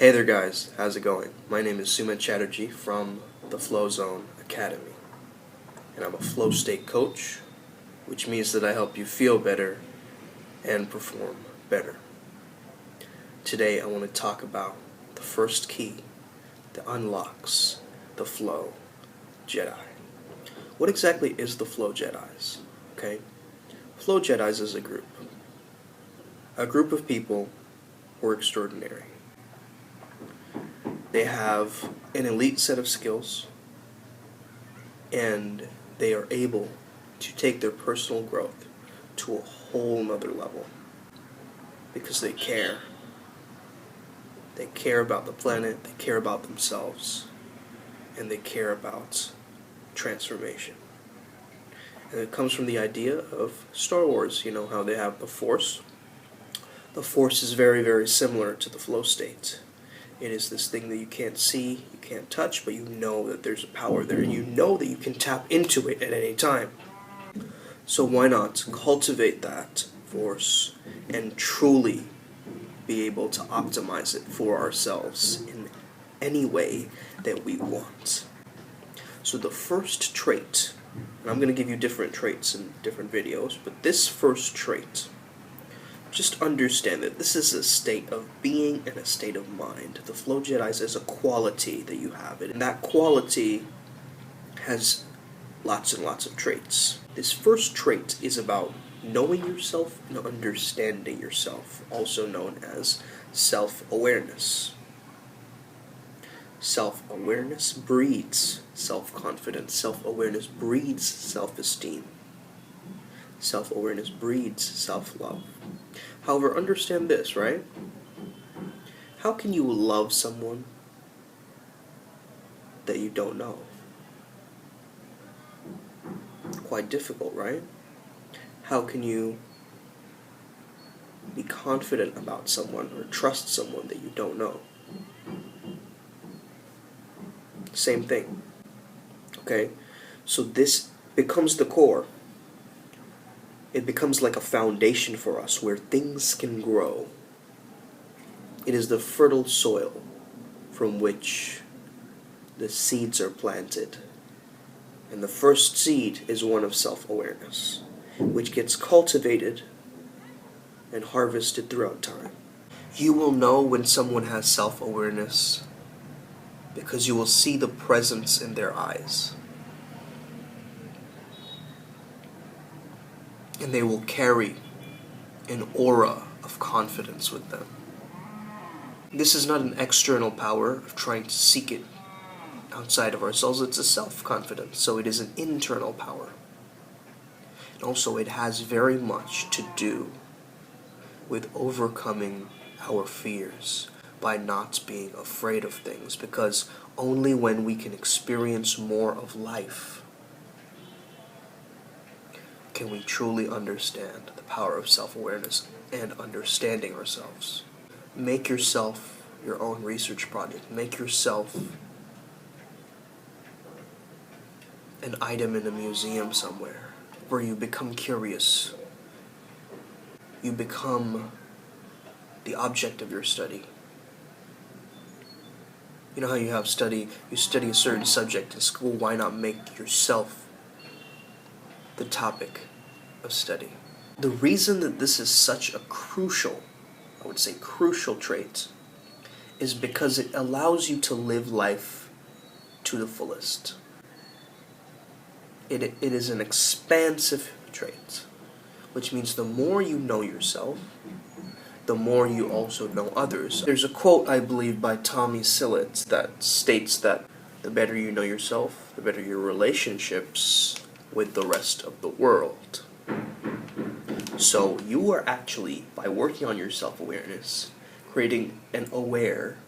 Hey there guys, how's it going? My name is Sumit Chatterjee from the Flow Zone Academy, and I'm a flow state coach, which means that I help you feel better and perform better. Today I want to talk about the first key that unlocks the Flow Jedi. What exactly is the Flow Jedis? Okay, Flow Jedis is a group of people who are extraordinary. They have an elite set of skills, and they are able to take their personal growth to a whole nother level because they care. They care about the planet, they care about themselves, and they care about transformation. And it comes from the idea of Star Wars, you know how they have the Force. The Force is very, very similar to the flow state. It is this thing that you can't see, you can't touch, but you know that there's a power there, and you know that you can tap into it at any time. So why not cultivate that force and truly be able to optimize it for ourselves in any way that we want? So the first trait, and I'm going to give you different traits in different videos, but this first trait, just understand that this is a state of being and a state of mind. The Flow Jedis is a quality that you have, and that quality has lots and lots of traits. This first trait is about knowing yourself and understanding yourself, also known as self-awareness. Self-awareness breeds self-confidence. Self-awareness breeds self-esteem. Self-awareness breeds self-love. However, understand this, right? How can you love someone that you don't know? Quite difficult, right? How can you be confident about someone or trust someone that you don't know? Same thing. Okay? So this becomes the core. It becomes like a foundation for us where things can grow. It is the fertile soil from which the seeds are planted. And the first seed is one of self-awareness, which gets cultivated and harvested throughout time. You will know when someone has self-awareness because you will see the presence in their eyes. And they will carry an aura of confidence with them. This is not an external power of trying to seek it outside of ourselves. It's a self-confidence, so it is an internal power. And also it has very much to do with overcoming our fears by not being afraid of things, because only when we can experience more of life can we truly understand the power of self-awareness and understanding ourselves. Make yourself your own research project. Make yourself an item in a museum somewhere where you become curious. You become the object of your study. You know how you study a certain subject in school. Why not make yourself the topic of study? The reason that this is such a crucial, I would say crucial trait, is because it allows you to live life to the fullest. It is an expansive trait, which means the more you know yourself, the more you also know others. There's a quote, I believe, by Tommy Sillett that states that the better you know yourself, the better your relationships with the rest of the world. So you are actually, by working on your self-awareness, creating an aware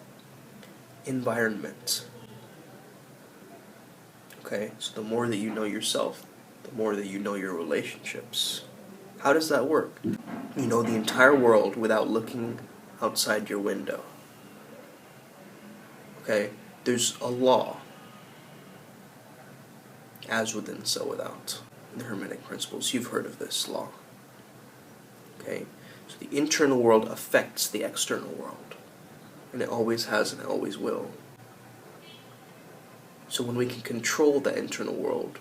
environment. Okay, so the more that you know yourself, the more that you know your relationships. How does that work? You know the entire world without looking outside your window. Okay, there's a law. As within, so without. The Hermetic principles, you've heard of this law. Okay, so the internal world affects the external world. And it always has and it always will. So when we can control that internal world,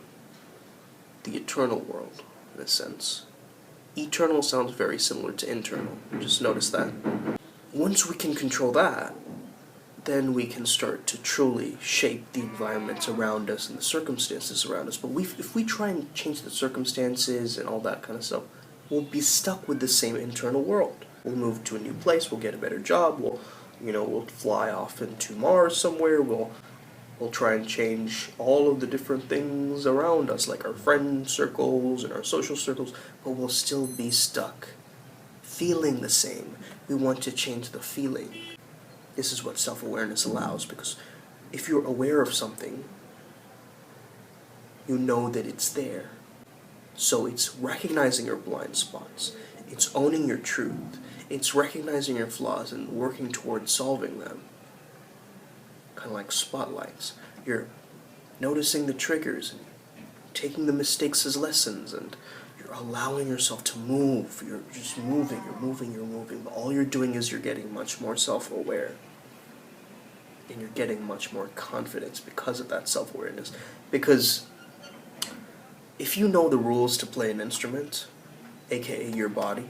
the eternal world, in a sense. Eternal sounds very similar to internal. Just notice that. Once we can control that, then we can start to truly shape the environments around us and the circumstances around us. But if we try and change the circumstances and all that kind of stuff, we'll be stuck with the same internal world. We'll move to a new place, we'll get a better job, we'll fly off into Mars somewhere, we'll try and change all of the different things around us, like our friend circles and our social circles, but we'll still be stuck, feeling the same. We want to change the feeling. This is what self-awareness allows, because if you're aware of something, you know that it's there. So it's recognizing your blind spots. It's owning your truth. It's recognizing your flaws and working towards solving them. Kind of like spotlights. You're noticing the triggers and taking the mistakes as lessons, and you're allowing yourself to move. You're just moving, you're moving. But all you're doing is you're getting much more self-aware. And you're getting much more confidence because of that self-awareness. Because if you know the rules to play an instrument, aka your body,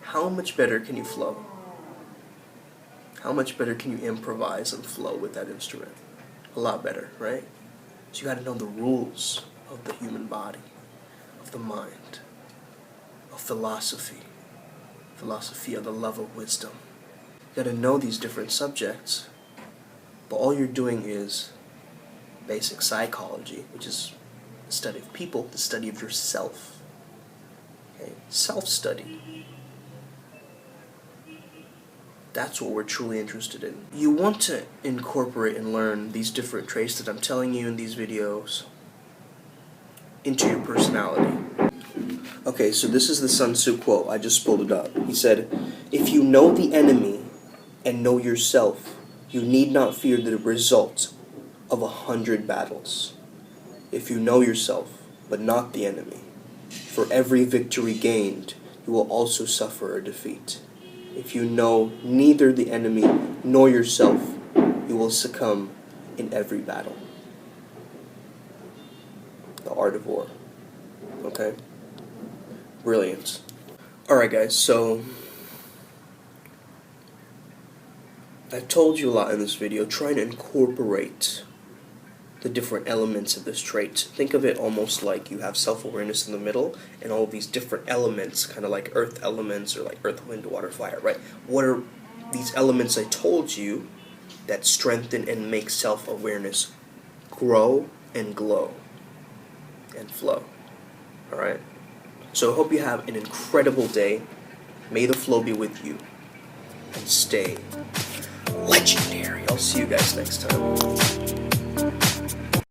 how much better can you flow? How much better can you improvise and flow with that instrument? A lot better, right? So you gotta know the rules of the human body, of the mind, of philosophy, of the love of wisdom. You gotta know these different subjects, but all you're doing is basic psychology, which is the study of people, the study of yourself. Okay? Self-study. That's what we're truly interested in. You want to incorporate and learn these different traits that I'm telling you in these videos into your personality. Okay, so this is the Sun Tzu quote. I just pulled it up. He said, "If you know the enemy and know yourself, you need not fear the result of 100 battles. If you know yourself, but not the enemy, for every victory gained, you will also suffer a defeat. If you know neither the enemy nor yourself, you will succumb in every battle." The art of war. Okay? Brilliant. Alright guys, so I've told you a lot in this video. Try to incorporate the different elements of this trait. Think of it almost like you have self-awareness in the middle and all of these different elements, kind of like earth elements or like earth, wind, water, fire, right? What are these elements I told you that strengthen and make self-awareness grow and glow and flow? Alright? So I hope you have an incredible day. May the flow be with you. And stay legendary. I'll see you guys next time.